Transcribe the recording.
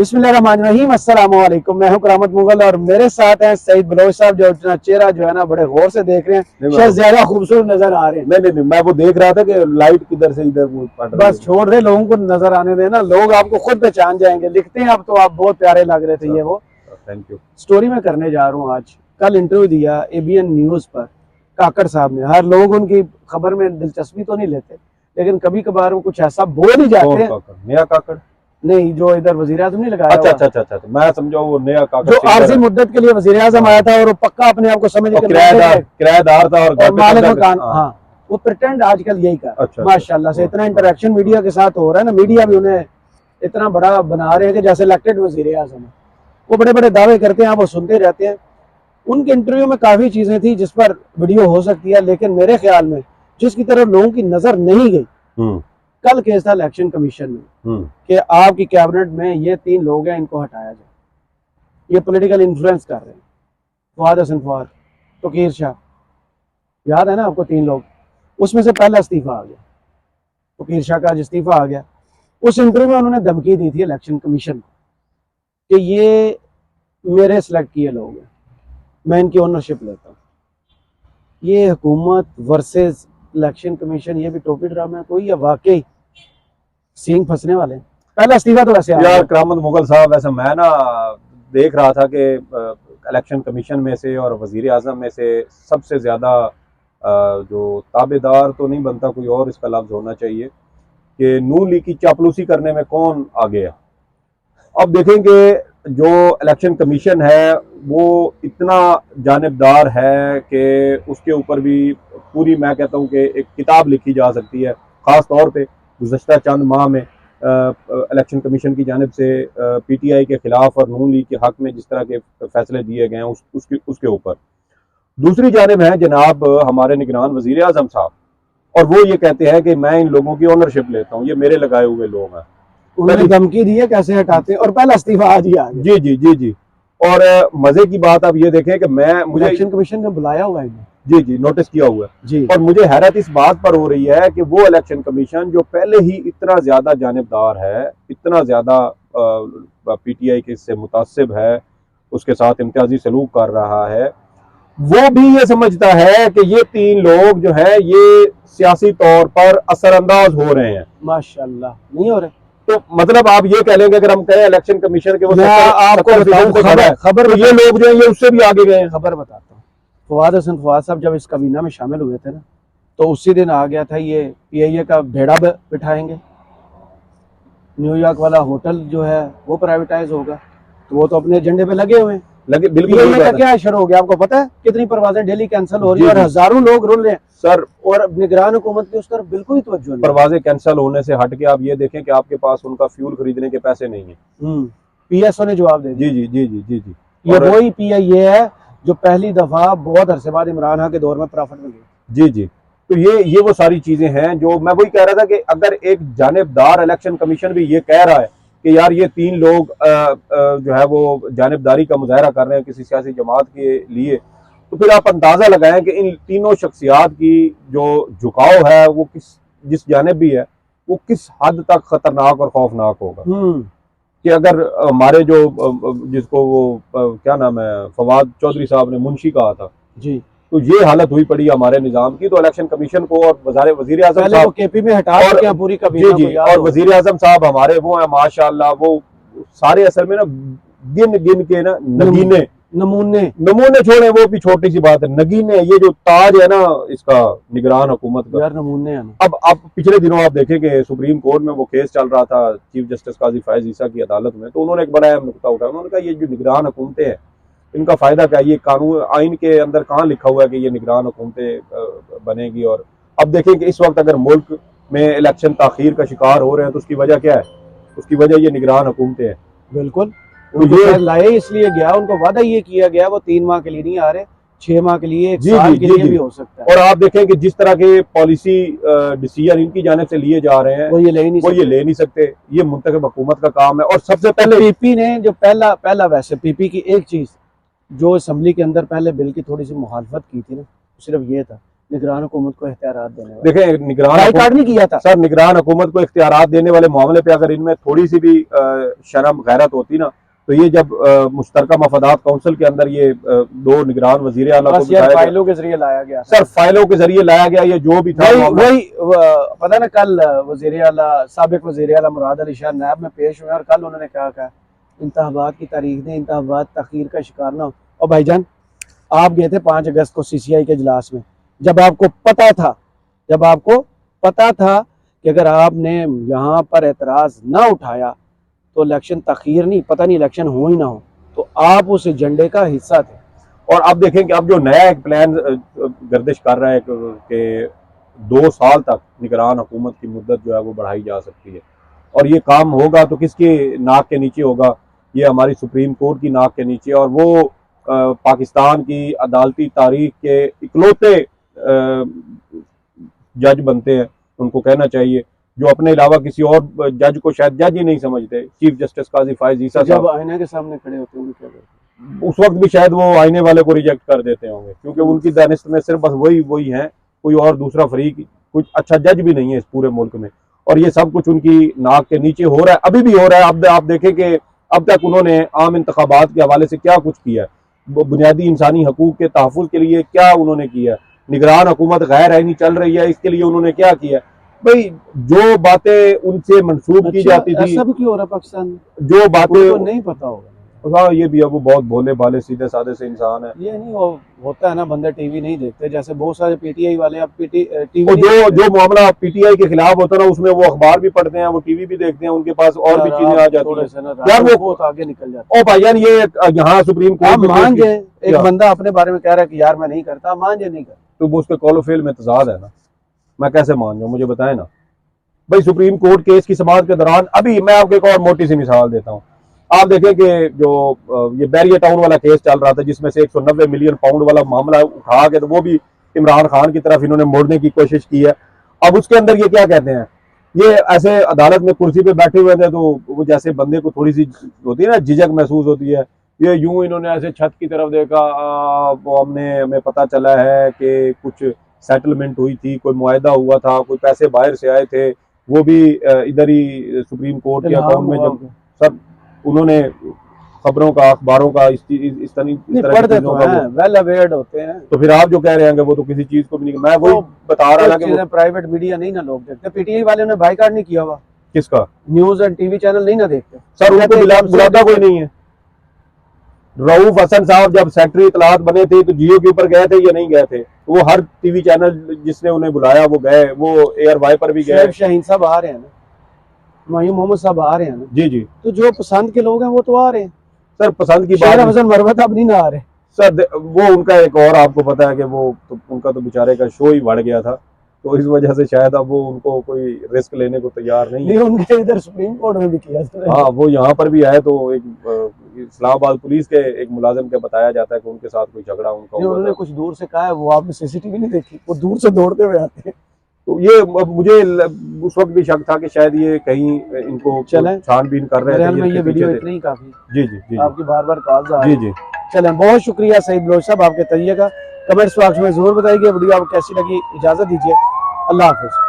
बिस्मिल्लाहिर्रहमानिर्रहीम, अस्सलाम वालेकुम। मैं हूं करामत मुगल और मेरे साथ हैं सईद बलोच साहब, जो अपना चेहरा जो है ना बड़े गौर से देख रहे हैं। शायद ज्यादा खूबसूरत नजर आ रहे हैं। नहीं, मैं वो देख रहा था कि लाइट किधर से इधर वो पड़ रही है। बस छोड़ दे, लोगों को नजर आने देना, लोग आपको खुद पहचान जाएंगे। लिखते हैं अब तो आप बहुत प्यारे लग रहे थे। ये वो थैंक यू। स्टोरी में करने जा रहा हूँ आज। कल इंटरव्यू दिया ABN न्यूज पर काकड़ साहब ने। हर लोग उनकी खबर में दिलचस्पी तो नहीं लेते, लेकिन कभी कभार वो कुछ ऐसा बोल ही जाते हैं। नया काकड़ नहीं, जो इधर वजीर आजम नहीं लगाया। अच्छा, मैं समझा वो नया काकड़ जो आरजी मुद्दत के लिए वजीर आजम आया था और वो पक्का अपने आप को समझ के किराएदार था और मालिक मकान। हाँ, वो प्रिटेंड आजकल यही कर। माशाल्लाह से इतना इंटरेक्शन मीडिया के साथ हो रहा है ना, मीडिया भी उन्हें इतना बड़ा बना रहे हैं कि जैसे इलेक्टेड वजीर आजम है। वो बड़े बड़े दावे करते हैं, आप वो सुनते रहते हैं। उनके इंटरव्यू में काफी चीजें थी जिस पर वीडियो हो सकती है, लेकिन मेरे ख्याल में जिसकी तरफ लोगों की नजर नहीं गई, कल केस था इलेक्शन कमीशन में कि आपकी कैबिनेट में ये 3 लोग हैं, इनको हटाया जाए। ये पॉलिटिकल इन्फ्लुएंस कर रहे हैं। फवाद हसन फवाद, तोकीर शाह, याद है ना आपको 3 लोग। उसमें से पहला इस्तीफा आ गया, तोकीर शाह का आज इस्तीफा आ गया। उस इंटरव्यू में उन्होंने धमकी दी थी इलेक्शन कमीशन को कि ये मेरे सिलेक्ट किए लोग हैं, मैं इनकी ओनरशिप लेता हूँ। ये हुकूमत वर्सेस इलेक्शन कमीशन, ये भी टोपी ड्रामा है कोई, या वाकई सींग फंसने वाले हैं? पहला इस्तीफा तो वैसे यार करामत मुगल साहब, वैसे मैं ना देख रहा था कि इलेक्शन कमीशन में से और वजीर आजम में से सबसे ज्यादा जो ताबेदार तो नहीं बनता कोई और इसका लफ्ज होना चाहिए कि नून लीग की चापलूसी करने में कौन आ गया। अब देखेंगे जो इलेक्शन कमीशन है वो इतना जानिबदार है कि उसके ऊपर भी पूरी, मैं कहता हूँ कि एक किताब लिखी जा सकती है। ख़ास तौर पे गुज़श्ता चंद माह में इलेक्शन कमीशन की जानिब से PTI के खिलाफ और नून लीग के हक में जिस तरह के फैसले दिए गए हैं उसके ऊपर। दूसरी जानिब है जनाब हमारे निगरान वज़ीर आज़म साहब, और वो ये कहते हैं कि मैं इन लोगों की ओनरशिप लेता हूँ, ये मेरे लगाए हुए लोग हैं। उन्होंने धमकी दी है कैसे हटाते हैं, और पहला इस्तीफा आज ही आ गया। जी। और मजे की बात आप ये देखें कि मुझे इलेक्शन कमीशन ने बुलाया हुआ है, जी नोटिस किया हुआ है जी। और मुझे हैरत इस बात पर हो रही है कि वो इलेक्शन कमीशन जो पहले ही इतना ज्यादा जानिबदार है, इतना ज्यादा PTI के इससे मुतासिब है, उसके साथ इम्तियाजी सलूक कर रहा है, वो भी ये समझता है कि ये 3 लोग जो है ये सियासी तौर पर असरअंदाज हो रहे हैं। माशाल्लाह नहीं हो रहे। तो मतलब आप ये कह लेंगे, अगर हम कहें इलेक्शन कमीशन के वो आपको खबर तो ये लोग जो है ये उससे भी आगे गए हैं। खबर बताता हूँ, फवाद हसन फवाद साहब जब इस काबीना में शामिल हुए थे ना, तो उसी दिन आ गया था ये PIA का भेड़ा बिठाएंगे, न्यूयॉर्क वाला होटल जो है वो प्राइवेटाइज होगा। तो वो तो अपने एजेंडे पे लगे हुए हैं। बिल्कुल का क्या असर हो गया आपको पता है? कितनी परवाजें डेली कैंसिल हो रही है और हजारों लोग रुल रहे हैं सर, और निगरान हुकूमत की उस तरफ बिल्कुल ही तवज्जो नहीं। परवाजें कैंसिल होने से हट के आप ये देखें कि आपके पास उनका फ्यूल खरीदने के पैसे नहीं है। PSO ने जवाब दे दिया। जी। ये वही PIA है जो पहली दफा बहुत अरसे बाद इमरान खान के दौर में प्रॉफिट में गई। जी। तो ये वो सारी चीजें हैं जो मैं वही कह रहा था कि अगर एक जानिबदार इलेक्शन कमीशन भी ये कह रहा है कि यार ये 3 लोग जो है वो जानिबदारी का मुजाहरा कर रहे हैं किसी सियासी जमात के लिए, तो फिर आप अंदाजा लगाएं कि इन तीनों शख्सियात की जो झुकाव है वो जिस जानिब भी है वो किस हद तक खतरनाक और खौफनाक होगा। कि अगर हमारे जो जिसको वो क्या नाम है, फवाद चौधरी साहब ने मुंशी कहा था जी, तो ये हालत हुई पड़ी हमारे निजाम की, तो इलेक्शन कमीशन को और वजीर आजम साहब KP में हटा और पूरी जी और वजीर आजम साहब हमारे वो है माशाल्लाह, वो सारे असल में ना गिन के ना नमूने छोड़े, वो भी छोटी सी बात है। नगीने, ये जो ताज है ना इसका निगरान हुकूमत का, यार नमूने है ना। अब आप पिछले दिनों आप देखें कि सुप्रीम कोर्ट में वो केस चल रहा था चीफ जस्टिस काजी फैज ईसा की अदालत में, तो उन्होंने एक बड़ा अहम नुकता उठाया। उन्होंने कहा ये जो निगरान हुकूमतें हैं इनका फायदा क्या, ये कानून आइन के अंदर कहाँ लिखा हुआ है कि ये निगरान हुकूमतें बनेगी। और अब देखें कि इस वक्त अगर मुल्क में इलेक्शन ताखीर का शिकार हो रहे हैं तो उसकी वजह क्या है? उसकी वजह ये निगरान हुकूमतें हैं। बिल्कुल, उनको लाए इसलिए गया, उनको वादा ये किया गया वो 3 माह के लिए नहीं आ रहे, 6 माह के लिए, 1 साल के लिए भी हो सकता है। और आप देखें कि जिस तरह के पॉलिसी डिसीजन इनकी जानिब से लिए जा रहे हैं वो ये ले नहीं सकते। ये मुंतखब हुकूमत का काम है। और सबसे पहले PP ने जो पहला वैसे PP की एक चीज जो असम्बली के अंदर पहले बिल की थोड़ी सी मुखालफत की थी ना, सिर्फ ये था निगरान हुकूमत को इख्तियारात देने वाले? देखें, निगरान बाइकाट नहीं किया था सर, निगरान हुकूमत को इख्तियारात देने वाले मामले पे अगर इनमें थोड़ी सी भी शर्म गैरत होती ना, तो ये जब मुश्तरका मफादात काउंसिल के अंदर ये दो निगरान वजीर आला को यार फाइलों के जरिए लाया गया सर, फाइलों के जरिए लाया गया, ये जो भी था वही पता ना, कल वजीर आला साबिक वजीर आला मुराद अली शाह नायब में पेश हुए और कल उन्होंने क्या कहा, इंतखाबात की तारीख दें, इंतखाबात तखीर का शिकार ना हो। और भाईजान, आप गए थे 5 अगस्त को CCI के इजलास में, जब आपको पता था कि अगर आपने यहाँ पर एतराज़ ना उठाया तो इलेक्शन तखीर नहीं, पता नहीं इलेक्शन हो ही ना हो, तो आप उस एजेंडे का हिस्सा थे। और अब देखें कि अब जो नया एक प्लान गर्दिश कर रहा है कि 2 साल तक निगरान हुकूमत की मुद्दत जो है वो बढ़ाई जा सकती है, और ये काम होगा तो किसकी नाक के नीचे होगा? ये हमारी सुप्रीम कोर्ट की नाक के नीचे, और वो पाकिस्तान की अदालती तारीख के इकलौते जज बनते हैं, उनको कहना चाहिए, जो अपने अलावा किसी और जज को शायद जज ही नहीं समझते। चीफ जस्टिस काजी फायज ईसा जब आईने के सामने खड़े होते हैं क्या करते? उस वक्त भी शायद वो आईने वाले को रिजेक्ट कर देते होंगे, क्योंकि उनकी दानिश में सिर्फ बस वही हैं, कोई और दूसरा फरीक, कुछ अच्छा जज भी नहीं है इस पूरे मुल्क में, और ये सब कुछ उनकी नाक के नीचे हो रहा है, अभी भी हो रहा है। अब आप देखें कि अब तक उन्होंने आम इंतखाबात के हवाले से क्या कुछ किया है, बुनियादी इंसानी हकूक के तहफ़्फ़ुज़ के लिए क्या उन्होंने किया, निगरान हुकूमत गैर आईनी चल रही है, इसके लिए उन्होंने क्या किया। भाई, जो बातें उनसे मंसूब की जाती थी, ऐसा भी क्यों हो रहा है पाकिस्तान में, जो बातें तो नहीं पता होगा। हाँ, ये भी अब वो बहुत भोले भाले सीधे साधे से इंसान है। ये नहीं होता है ना, बंदे टीवी नहीं देखते, जैसे बहुत सारे PTI वाले अब टीवी जो मामला PTI के खिलाफ होता है ना, उसमें वो अखबार भी पढ़ते हैं, वो टीवी भी देखते हैं, उनके पास और भी चीजें आ जाती हैं यार, वो बहुत आगे निकल जाते हैं। ओ भाईजान, ये यहाँ सुप्रीम कोर्ट में मान जाए, एक बंदा अपने बारे में कह रहा है कि यार मैं नहीं करता, मान जाए नहीं करता, तो वो उसके कौल फेल में तजाद है ना, मैं कैसे मान जाऊँ, मुझे बताए ना भाई। सुप्रीम कोर्ट केस की समाअत के दौरान, अभी मैं आपको एक और मोटी सी मिसाल देता हूँ, आप देखें कि जो ये बैरियर टाउन वाला केस चल रहा था, जिसमें से 190 मिलियन पाउंड वाला मामला उठा के, तो वो भी इमरान खान की तरफ इन्होंने मोड़ने की कोशिश की है। अब उसके अंदर ये क्या कहते हैं, ये ऐसे अदालत में कुर्सी पे बैठे हुए थे, तो वो जैसे बंदे को थोड़ी सी होती है ना, झिझक महसूस होती है, ये यूं इन्होंने ऐसे छत की तरफ देखा, वो हमें पता चला है कि कुछ सेटलमेंट हुई थी, कोई मुआहदा हुआ था, कोई पैसे बाहर से आए थे, वो भी इधर ही सुप्रीम कोर्ट के अकाउंट में, जब सब उन्होंने खबरों का, अखबारों का इस तरह पढ़ते तो हैं, वेल अवेयर्ड होते हैं, तो फिर आप जो कह रहे हैं वो तो किसी चीज को भी नहीं, मैं वही बता रहा था कि प्राइवेट मीडिया नहीं ना लोग देखते, PTI वाले ने बाइकाट नहीं किया हुआ, किसका न्यूज एंड टीवी चैनल नहीं ना देखते सर, उनको बुलाता कोई नहीं है। रऊफ हसन साहब जब सेक्रेटरी इतलात बने थे तो जियो के ऊपर गए थे या नहीं गए थे? वो हर टीवी चैनल जिसने उन्हें बुलाया वो गए, वो एयर वाई पर भी गए। शाहीन साहब आ रहे हैं ना, मायूम मोहम्मद साहब आ रहे हैं ना, जी जी, तो जो पसंद के लोग हैं वो तो आ रहे हैं सर। पसंद की बात, हसन मरवत अब नहीं ना आ रहे सर, वो उनका एक और आपको पता है कि वो तो उनका तो बेचारे का शो ही बढ़ गया था, तो इस वजह से शायद अब वो उनको कोई रिस्क लेने को तैयार नहीं है। उनके इधर सुप्रीम कोर्ट में भी किया था। हाँ, वो यहाँ पर भी आए तो एक इस्लामाबाद पुलिस के एक मुलाजिम के बताया जाता है कि उनके साथ कोई झगड़ा उनका, उन्होंने कुछ दूर से कहा है, वो आपने CCTV नहीं देखी, वो दूर से दौड़ते हुए आते हैं। तो ये मुझे उस वक्त भी शक था कि शायद ये कहीं इनको छानबीन कर रहे थे। ये वीडियो इतनी काफी। जी जी जी, आपकी बार-बार कॉल्स आ रही। जी जी, चलें, बहुत शुक्रिया सईद बलोच साहब, आपके तजज़िये का। कमेंट्स बॉक्स में जरूर बताइए वीडियो आपको कैसी लगी। इजाजत दीजिए, अल्लाह हाफिज।